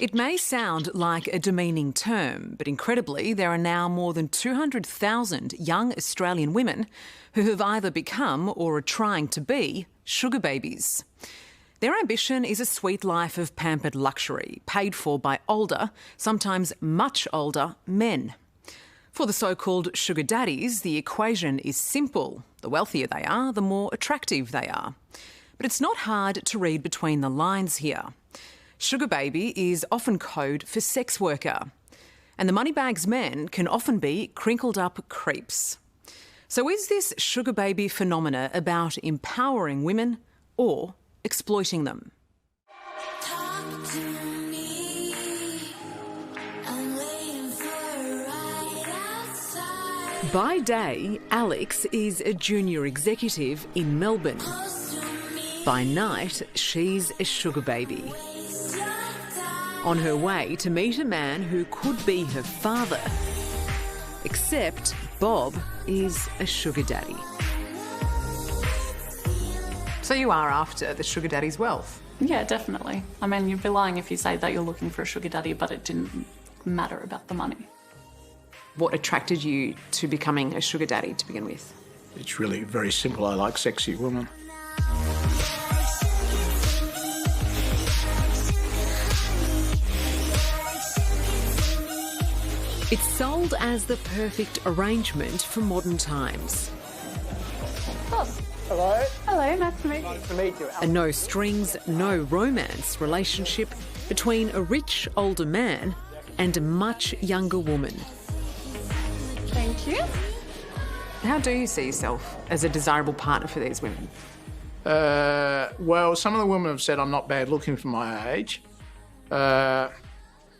It may sound like a demeaning term, but incredibly, there are now more than 200,000 young Australian women who have either become or are trying to be sugar babies. Their ambition is a sweet life of pampered luxury, paid for by older, sometimes much older, men. For the so-called sugar daddies, the equation is simple. The wealthier they are, the more attractive they are. But it's not hard to read between the lines here. Sugar baby is often code for sex worker. And the moneybags men can often be crinkled up creeps. So is this sugar baby phenomena about empowering women or exploiting them? By day, Alex is a junior executive in Melbourne. By night, she's a sugar baby. On her way to meet a man who could be her father. Except Bob is a sugar daddy. So you are after the sugar daddy's wealth? Yeah, definitely. I mean, you'd be lying if you say that you're looking for a sugar daddy, but it didn't matter about the money. What attracted you to becoming a sugar daddy to begin with? It's really very simple. I like sexy women. It's sold as the perfect arrangement for modern times. Oh. Hello. Hello, nice to meet you. Nice to meet you. A no strings, no romance relationship between a rich older man and a much younger woman. Thank you. How do you see yourself as a desirable partner for these women? Well, some of the women have said I'm not bad looking for my age.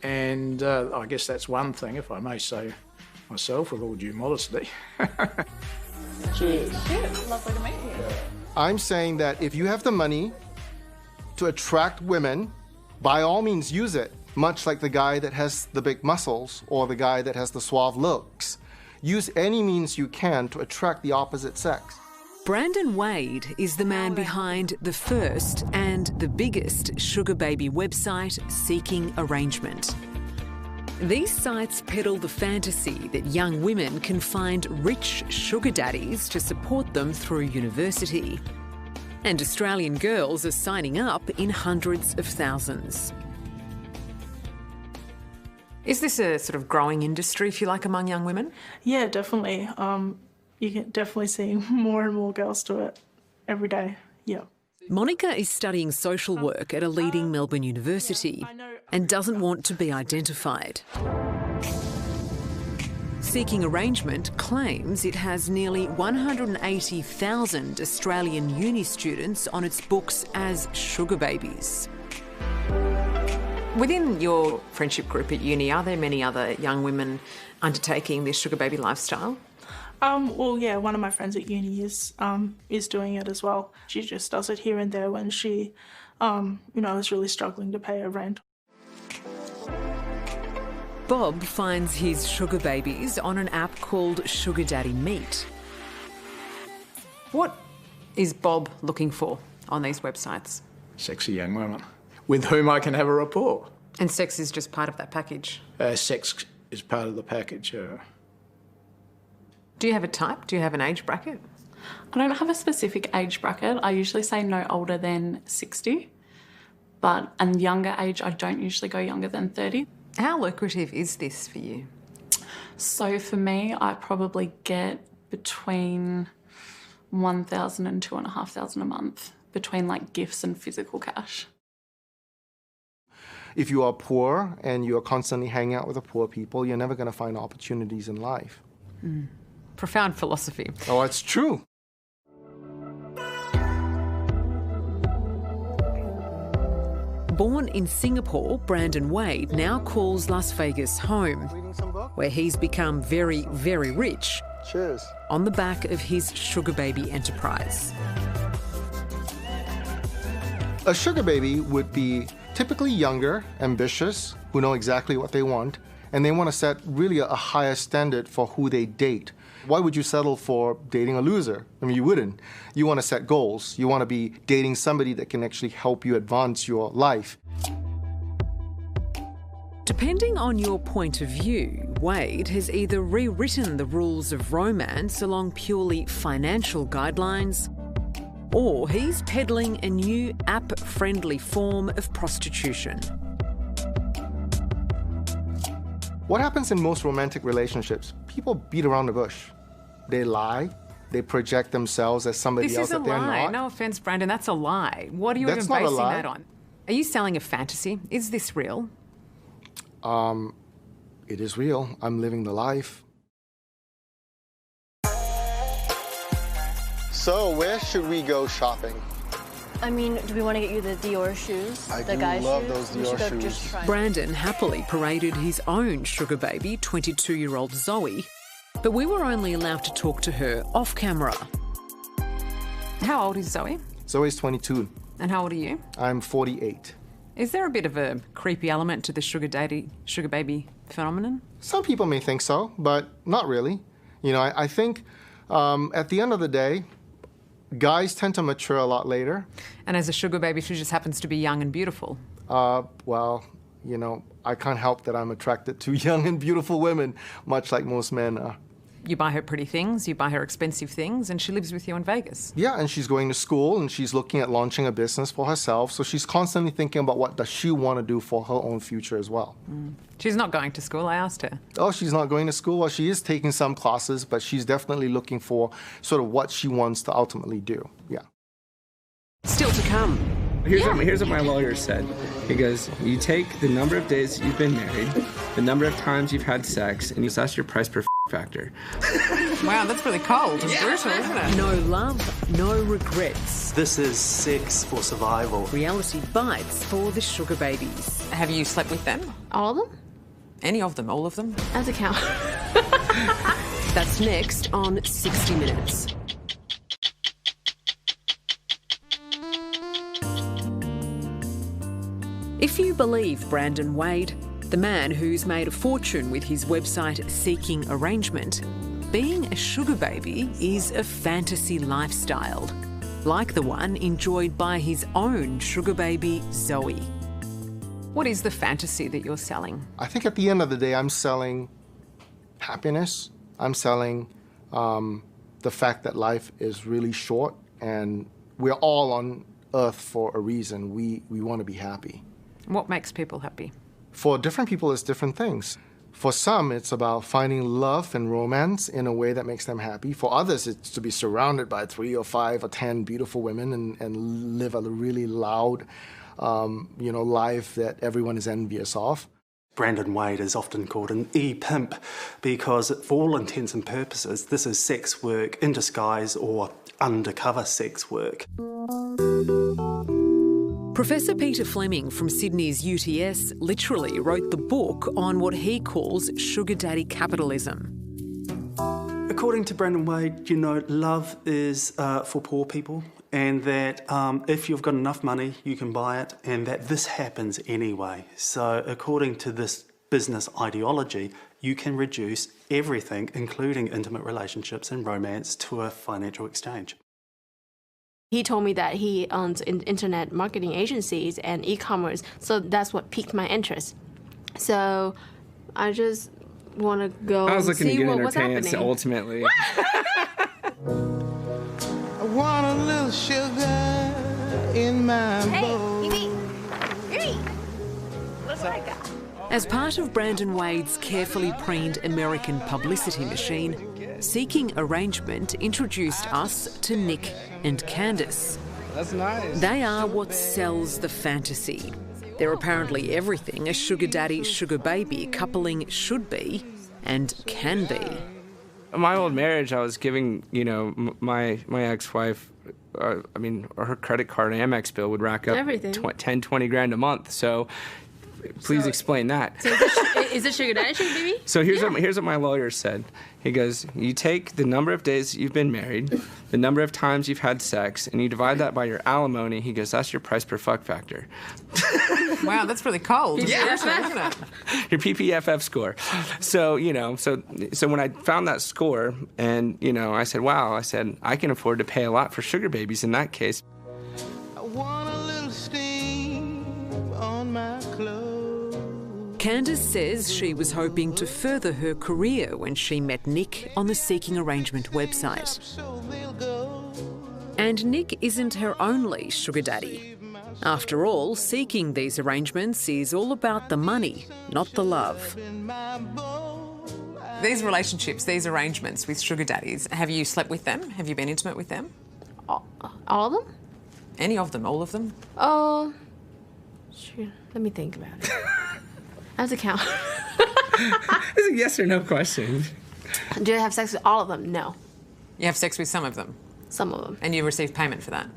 And I guess that's one thing, if I may say myself, with all due modesty. Cheers. Cheers. Lovely to meet you. I'm saying that if you have the money to attract women, by all means use it, much like the guy that has the big muscles or the guy that has the suave looks. Use any means you can to attract the opposite sex. Brandon Wade is the man behind the first and the biggest sugar baby website, Seeking Arrangement. These sites peddle the fantasy that young women can find rich sugar daddies to support them through university. And Australian girls are signing up in hundreds of thousands. Is this a sort of growing industry, if you like, among young women? Yeah, definitely. You can definitely see more and more girls do it every day. Yeah. Monica is studying social work at a leading Melbourne university and doesn't want to be identified. Seeking Arrangement claims it has nearly 180,000 Australian uni students on its books as sugar babies. Within your friendship group at uni, are there many other young women undertaking this sugar baby lifestyle? Well, yeah, one of my friends at uni is doing it as well. She just does it here and there when she, is really struggling to pay her rent. Bob finds his sugar babies on an app called Sugar Daddy Meet. What is Bob looking for on these websites? Sexy young women with whom I can have a rapport. And sex is just part of that package? Sex is part of the package. Do you have a type? Do you have an age bracket? I don't have a specific age bracket. I usually say no older than 60, and younger age, I don't usually go younger than 30. How lucrative is this for you? So for me, I probably get between $1,000 and $2,500 a month between like gifts and physical cash. If you are poor and you are constantly hanging out with the poor people, you're never going to find opportunities in life. Profound philosophy. Oh, it's true. Born in Singapore, Brandon Wade now calls Las Vegas home, where he's become very, very rich. Cheers. On the back of his sugar baby enterprise. A sugar baby would be typically younger, ambitious, who know exactly what they want, and they want to set really a higher standard for who they date. Why would you settle for dating a loser? I mean, you wouldn't. You want to set goals. You want to be dating somebody that can actually help you advance your life. Depending on your point of view, Wade has either rewritten the rules of romance along purely financial guidelines, or he's peddling a new app-friendly form of prostitution. What happens in most romantic relationships? People beat around the bush. They lie. They project themselves as somebody else that they're not. This is a lie. No offence, Brandon, that's a lie. What are you even basing that on? Are you selling a fantasy? Is this real? It is real. I'm living the life. So, where should we go shopping? I mean, do we want to get you the Dior shoes? I the do guy love shoes? those We should Dior go shoes. just try. Brandon happily paraded his own sugar baby, 22-year-old Zoe, but we were only allowed to talk to her off camera. How old is Zoe? Zoe's 22. And how old are you? I'm 48. Is there a bit of a creepy element to the sugar baby phenomenon? Some people may think so, but not really. You know, I think at the end of the day, guys tend to mature a lot later. And as a sugar baby, she just happens to be young and beautiful. Well, you know, I can't help that I'm attracted to young and beautiful women, much like most men are. You buy her pretty things, you buy her expensive things, and she lives with you in Vegas. Yeah, and she's going to school, and she's looking at launching a business for herself, so she's constantly thinking about what does she want to do for her own future as well. She's not going to school, I asked her. Oh, she's not going to school? Well, she is taking some classes, but she's definitely looking for sort of what she wants to ultimately do, yeah. Still to come. Here's what my lawyer said. He goes, you take the number of days you've been married, the number of times you've had sex, and you assess your price per factor. Wow, that's really cold and brutal, isn't it? No love, no regrets. This is sex for survival. Reality bites for the sugar babies. Have you slept with them? All of them? Any of them, all of them? I have to count. That's next on 60 Minutes. If you believe Brandon Wade, the man who's made a fortune with his website Seeking Arrangement, being a sugar baby is a fantasy lifestyle, like the one enjoyed by his own sugar baby, Zoe. What is the fantasy that you're selling? I think at the end of the day, I'm selling happiness. I'm selling the fact that life is really short and we're all on earth for a reason. We want to be happy. What makes people happy? For different people, it's different things. For some, it's about finding love and romance in a way that makes them happy. For others, it's to be surrounded by 3 or 5 or 10 beautiful women and live a really loud, life that everyone is envious of. Brandon Wade is often called an e-pimp because, for all intents and purposes, this is sex work in disguise or undercover sex work. Professor Peter Fleming from Sydney's UTS literally wrote the book on what he calls sugar daddy capitalism. According to Brandon Wade, love is for poor people, and that if you've got enough money, you can buy it, and that this happens anyway. So according to this business ideology, you can reduce everything, including intimate relationships and romance, to a financial exchange. He told me that he owns internet marketing agencies and e-commerce, so that's what piqued my interest. So I just want to go I was looking see to get in her what's pants, happening. ultimately. I want a little sugar in my bowl. Hey, look what I got. As part of Brandon Wade's carefully preened American publicity machine, Seeking Arrangement introduced us to Nick and Candice. That's nice. They are what sells the fantasy. They're apparently everything a sugar daddy, sugar baby coupling should be and can be. My old marriage, I was giving, my ex-wife, her credit card and Amex bill would rack up Everything. 10, 20 grand a month. So please explain that. So Is it sugar daddy, sugar baby? So here's what my lawyer said. He goes, you take the number of days you've been married, the number of times you've had sex, and you divide that by your alimony. He goes, that's your price per fuck factor. Wow, that's really cold. Yeah, isn't it? Your PPFF score. So, so when I found that score and, I said, wow, I can afford to pay a lot for sugar babies in that case. I want a little steam on my clothes. Candace says she was hoping to further her career when she met Nick on the Seeking Arrangement website. So they'll go. And Nick isn't her only sugar daddy. After all, seeking these arrangements is all about the money, not the love. In my bowl. These relationships, these arrangements with sugar daddies, have you slept with them? Have you been intimate with them? All of them? Any of them? All of them? Oh, sure. Let me think about it. I have to count. It's a yes or no question. Do I have sex with all of them? No. You have sex with some of them? Some of them. And you receive payment for that?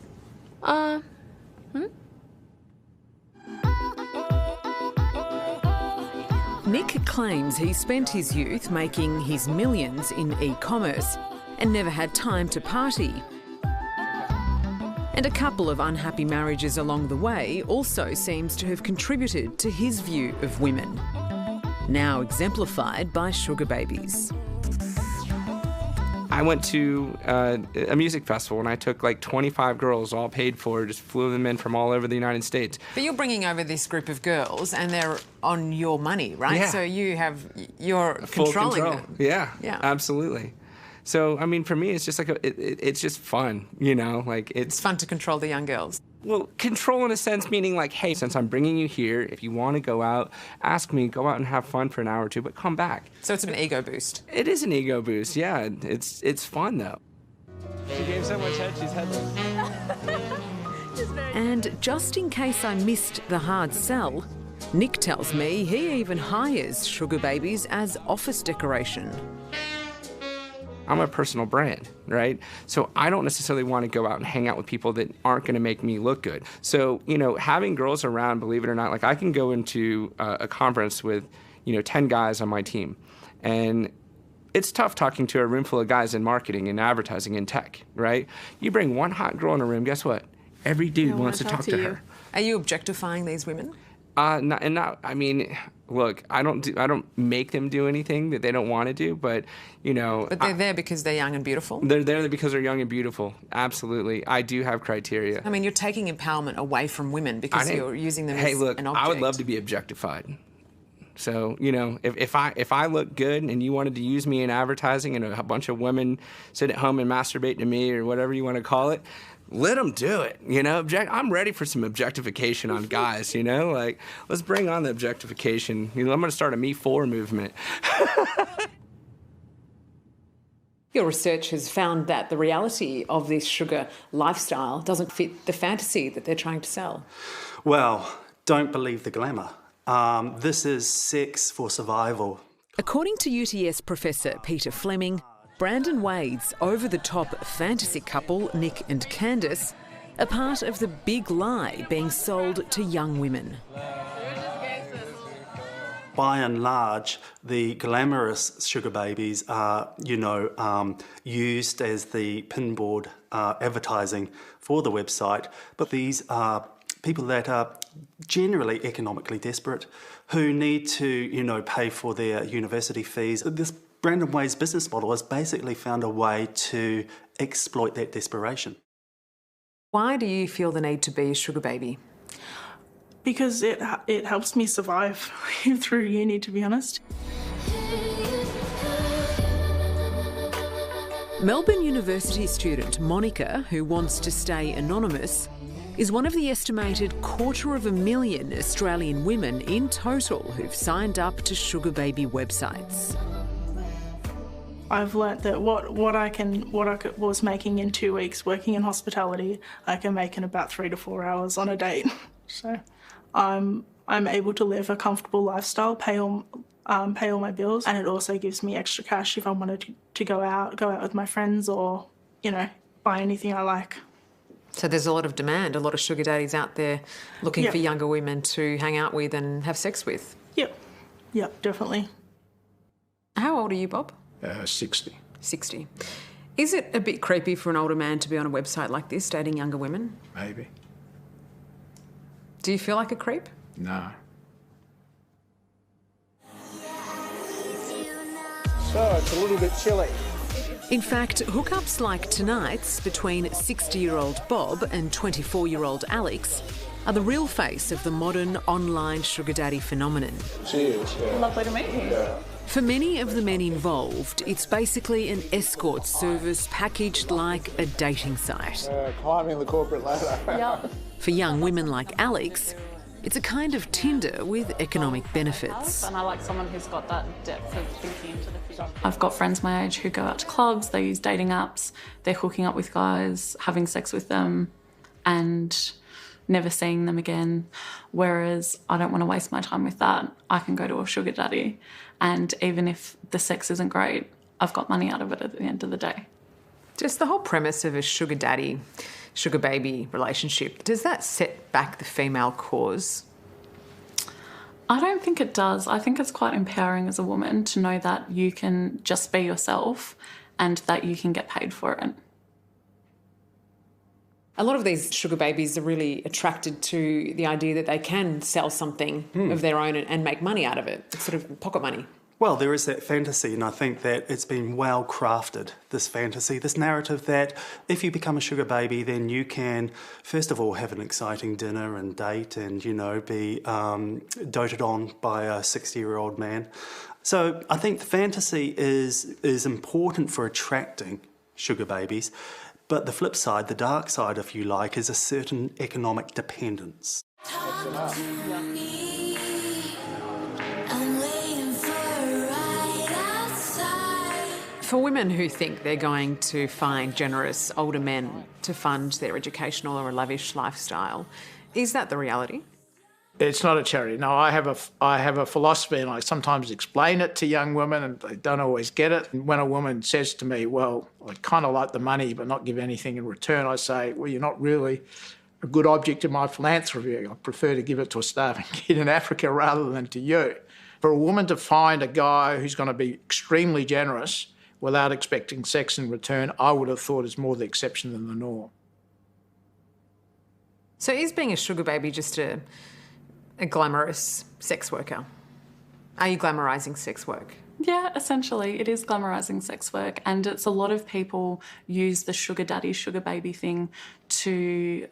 Nick claims he spent his youth making his millions in e-commerce and never had time to party. And a couple of unhappy marriages along the way also seems to have contributed to his view of women, now exemplified by sugar babies. I went to a music festival and I took like 25 girls, all paid for, just flew them in from all over the United States. But you're bringing over this group of girls and they're on your money, right? Yeah. So you're Full controlling control. them. Yeah, Yeah. absolutely. So, I mean, for me, it's just like, it's just fun, like It's fun to control the young girls. Well, control in a sense, meaning like, hey, since I'm bringing you here, if you want to go out, ask me, go out and have fun for an hour or two, but come back. So it's an ego boost. It is an ego boost, yeah. It's fun, though. She gave so much head, she's headless. And just in case I missed the hard sell, Nick tells me he even hires sugar babies as office decoration. I'm a personal brand, right? So I don't necessarily want to go out and hang out with people that aren't going to make me look good. So, having girls around, believe it or not, like I can go into a conference with, 10 guys on my team. And it's tough talking to a room full of guys in marketing and advertising and tech, right? You bring one hot girl in a room, guess what? Every dude wants to talk to her. Are you objectifying these women? Look, I don't make them do anything that they don't want to do, but, But they're there because they're young and beautiful? They're there because they're young and beautiful. Absolutely. I do have criteria. I mean, you're taking empowerment away from women because you're using them as an object. I would love to be objectified. So, if I look good and you wanted to use me in advertising and a bunch of women sit at home and masturbate to me or whatever you want to call it, let them do it, I'm ready for some objectification on guys, Like, let's bring on the objectification. I'm going to start a Me For movement. Your research has found that the reality of this sugar lifestyle doesn't fit the fantasy that they're trying to sell. Well, don't believe the glamour. This is sex for survival. According to UTS professor Peter Fleming, Brandon Wade's over-the-top fantasy couple, Nick and Candace, are part of the big lie being sold to young women. By and large, the glamorous sugar babies are, used as the pinboard advertising for the website, but these are people that are generally economically desperate, who need to, pay for their university fees. This Brandon Wade's business model has basically found a way to exploit that desperation. Why do you feel the need to be a sugar baby? Because it helps me survive through uni, to be honest. Melbourne University student Monica, who wants to stay anonymous, is one of the estimated 250,000 Australian women in total who've signed up to sugar baby websites. I've learnt that what I was making in 2 weeks working in hospitality, I can make in about 3 to 4 hours on a date. So I'm able to live a comfortable lifestyle, pay all my bills, and it also gives me extra cash if I wanted to go out with my friends or, buy anything I like. So there's a lot of demand, a lot of sugar daddies out there looking for younger women to hang out with and have sex with. Yep. Yep, definitely. How old are you, Bob? 60. 60. Is it a bit creepy for an older man to be on a website like this, dating younger women? Maybe. Do you feel like a creep? No. So it's a little bit chilly. In fact, hookups like tonight's between 60-year-old Bob and 24-year-old Alex are the real face of the modern online sugar daddy phenomenon. Cheers. Yeah. Lovely to meet you. Yeah. For many of the men involved, it's basically an escort service packaged like a dating site. Climbing the corporate ladder. Yep. For young women like Alex, it's a kind of Tinder with economic benefits. And I like someone who's got that depth of thinking into the future. I've got friends my age who go out to clubs, they use dating apps, they're hooking up with guys, having sex with them, and never seeing them again. Whereas I don't want to waste my time with that. I can go to a sugar daddy, and even if the sex isn't great, I've got money out of it at the end of the day. Just the whole premise of a sugar daddy, sugar baby relationship, does that set back the female cause? I don't think it does. I think it's quite empowering as a woman to know that you can just be yourself and that you can get paid for it. A lot of these sugar babies are really attracted to the idea that they can sell something of their own and make money out of it. It's sort of pocket money. Well, there is that fantasy, and I think that it's been well crafted, this fantasy, this narrative that if you become a sugar baby, then you can, first of all, have an exciting dinner and date and, you know, be doted on by a 60-year-old man. So I think the fantasy is important for attracting sugar babies, but the flip side, the dark side, if you like, is a certain economic dependence. For women who think they're going to find generous older men to fund their educational or a lavish lifestyle, is that the reality? It's not a charity. No, I have a philosophy, and I sometimes explain it to young women, and they don't always get it. And when a woman says to me, well, I'd kind of like the money but not give anything in return, I say, well, you're not really a good object of my philanthropy. I prefer to give it to a starving kid in Africa rather than to you. For a woman to find a guy who's going to be extremely generous without expecting sex in return, I would have thought is more the exception than the norm. So is being a sugar baby just a glamorous sex worker? Are you glamorising sex work? Yeah, essentially, it is glamorising sex work, and it's a lot of people use the sugar daddy, sugar baby thing to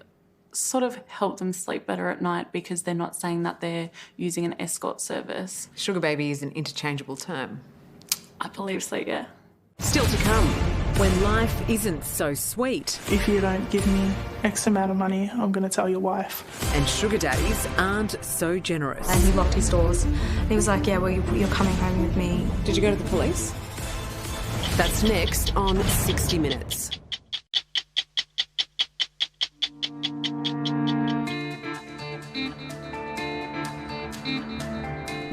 sort of help them sleep better at night because they're not saying that they're using an escort service. Sugar baby is an interchangeable term. I believe so, yeah. Still to come, when life isn't so sweet. If you don't give me X amount of money, I'm going to tell your wife. And sugar daddies aren't so generous. And he locked his doors. And he was like, yeah, well, you're coming home with me. Did you go to the police? That's next on 60 Minutes.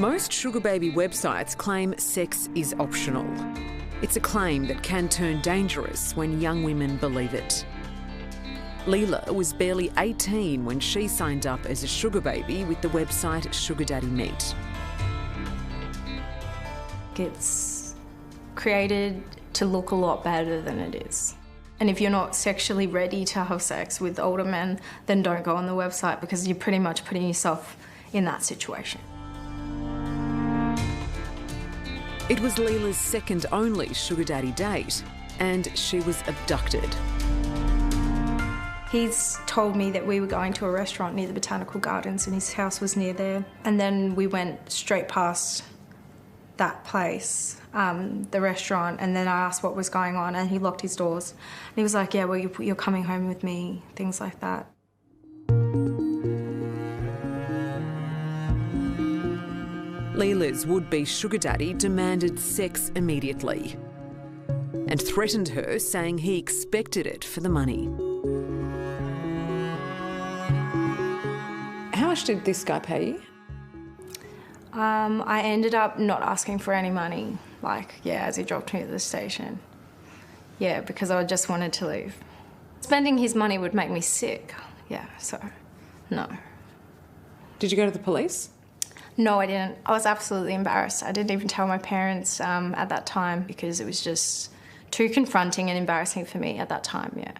Most sugar baby websites claim sex is optional. It's a claim that can turn dangerous when young women believe it. Leela was barely 18 when she signed up as a sugar baby with the website Sugar Daddy Meet. It's created to look a lot better than it is. And if you're not sexually ready to have sex with older men, then don't go on the website because you're pretty much putting yourself in that situation. It was Leela's second only sugar daddy date, and she was abducted. He's told me that we were going to a restaurant near the Botanical Gardens and his house was near there. And then we went straight past that place, the restaurant, and then I asked what was going on and he locked his doors. And he was like, yeah, well, you're coming home with me, things like that. Leela's would-be sugar daddy demanded sex immediately and threatened her, saying he expected it for the money. How much did this guy pay you? I ended up not asking for any money, as he dropped me at the station. Yeah, because I just wanted to leave. Spending his money would make me sick, so no. Did you go to the police? No, I didn't. I was absolutely embarrassed. I didn't even tell my parents at that time because it was just too confronting and embarrassing for me at that time, yeah.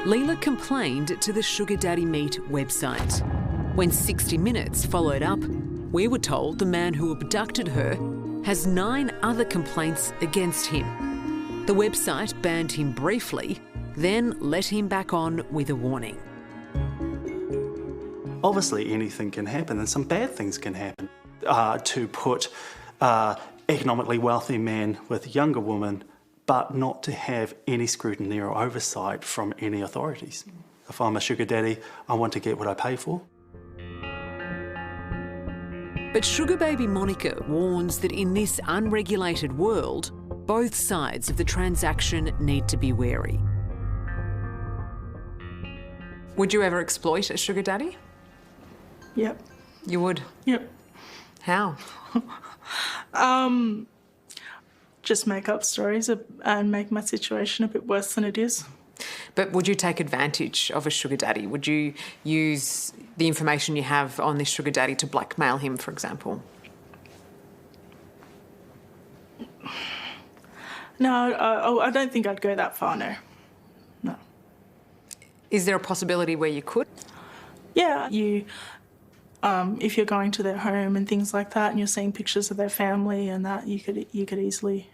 Leela complained to the Sugar Daddy Meet website. When 60 Minutes followed up, we were told the man who abducted her has 9 other complaints against him. The website banned him briefly, then let him back on with a warning. Obviously anything can happen and some bad things can happen. To put economically wealthy man with younger woman, but not to have any scrutiny or oversight from any authorities. If I'm a sugar daddy, I want to get what I pay for. But Sugar Baby Monica warns that in this unregulated world, both sides of the transaction need to be wary. Would you ever exploit a sugar daddy? Yep. You would? Yep. How? Just make up stories and make my situation a bit worse than it is. But would you take advantage of a sugar daddy? Would you use the information you have on this sugar daddy to blackmail him, for example? No, I don't think I'd go that far, no. No. Is there a possibility where you could? Yeah, if you're going to their home and things like that and you're seeing pictures of their family and that, you could easily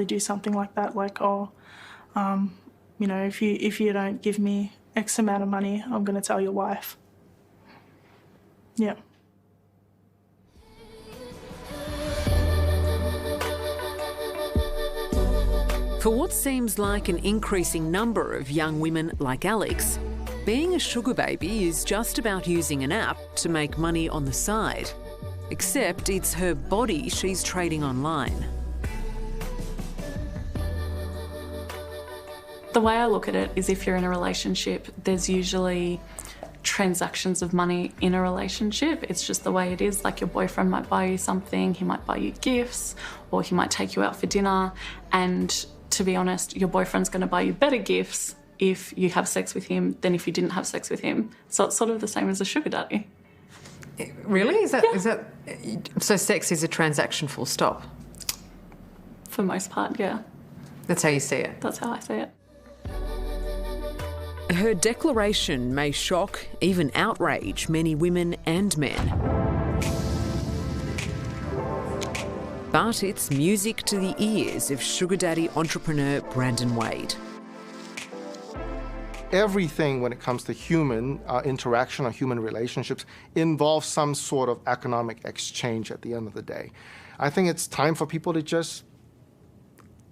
do something like that, like, you know, if you don't give me X amount of money, I'm going to tell your wife. Yeah. For what seems like an increasing number of young women like Alex, being a sugar baby is just about using an app to make money on the side. Except it's her body she's trading online. The way I look at it is if you're in a relationship, there's usually transactions of money in a relationship. It's just the way it is. Like, your boyfriend might buy you something, he might buy you gifts, or he might take you out for dinner. And to be honest, your boyfriend's going to buy you better gifts if you have sex with him than if you didn't have sex with him. So it's sort of the same as a sugar daddy. Really? Is that? Yeah. So sex is a transaction, full stop? For the most part, yeah. That's how you see it? That's how I see it. Her declaration may shock, even outrage many women and men. But it's music to the ears of sugar daddy entrepreneur Brandon Wade. Everything when it comes to human interaction or human relationships involves some sort of economic exchange at the end of the day. I think it's time for people to just,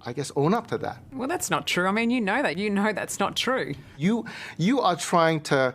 I guess, own up to that. Well, that's not true. I mean, you know that. You know that's not true. You are trying to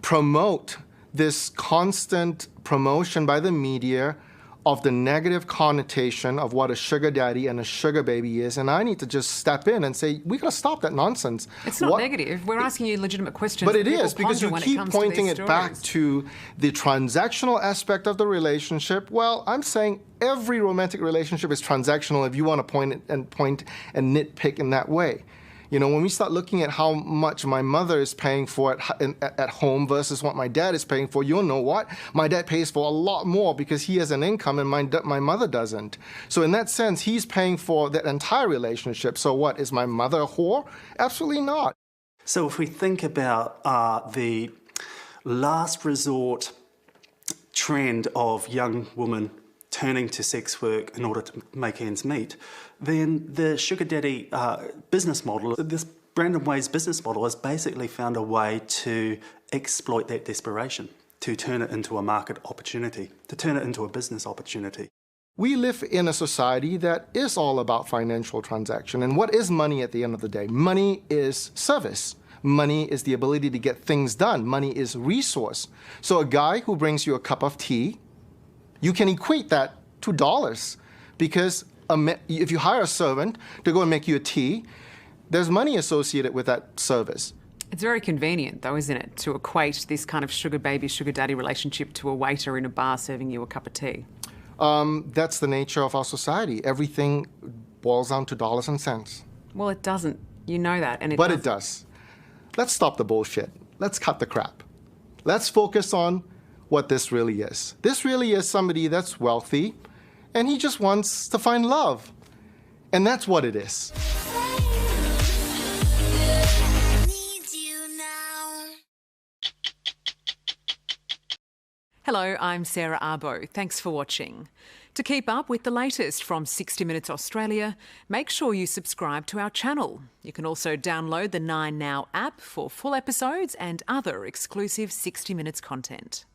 promote this constant promotion by the media of the negative connotation of what a sugar daddy and a sugar baby is, and I need to just step in and say, we gotta stop that nonsense. It's not negative. We're asking you legitimate questions. But it is, because you keep pointing it back to the transactional aspect of the relationship. Well, I'm saying every romantic relationship is transactional if you want to point and nitpick in that way. You know, when we start looking at how much my mother is paying for at home versus what my dad is paying for, you'll know what? My dad pays for a lot more because he has an income and my mother doesn't. So in that sense, he's paying for that entire relationship. So what, is my mother a whore? Absolutely not. So if we think about the last resort trend of young women turning to sex work in order to make ends meet, then the sugar daddy business model, this Brandon Wade's business model, has basically found a way to exploit that desperation, to turn it into a market opportunity, to turn it into a business opportunity. We live in a society that is all about financial transaction. And what is money at the end of the day? Money is service. Money is the ability to get things done. Money is resource. So a guy who brings you a cup of tea, you can equate that to dollars, because if you hire a servant to go and make you a tea, there's money associated with that service. It's very convenient, though, isn't it, to equate this kind of sugar baby, sugar daddy relationship to a waiter in a bar serving you a cup of tea. That's the nature of our society. Everything boils down to dollars and cents. Well, it doesn't. You know that. But it does. Let's stop the bullshit. Let's cut the crap. Let's focus on what this really is. This really is somebody that's wealthy, and he just wants to find love. And that's what it is. Hello, I'm Sarah Arbo. Thanks for watching. To keep up with the latest from 60 Minutes Australia, make sure you subscribe to our channel. You can also download the 9Now app for full episodes and other exclusive 60 Minutes content.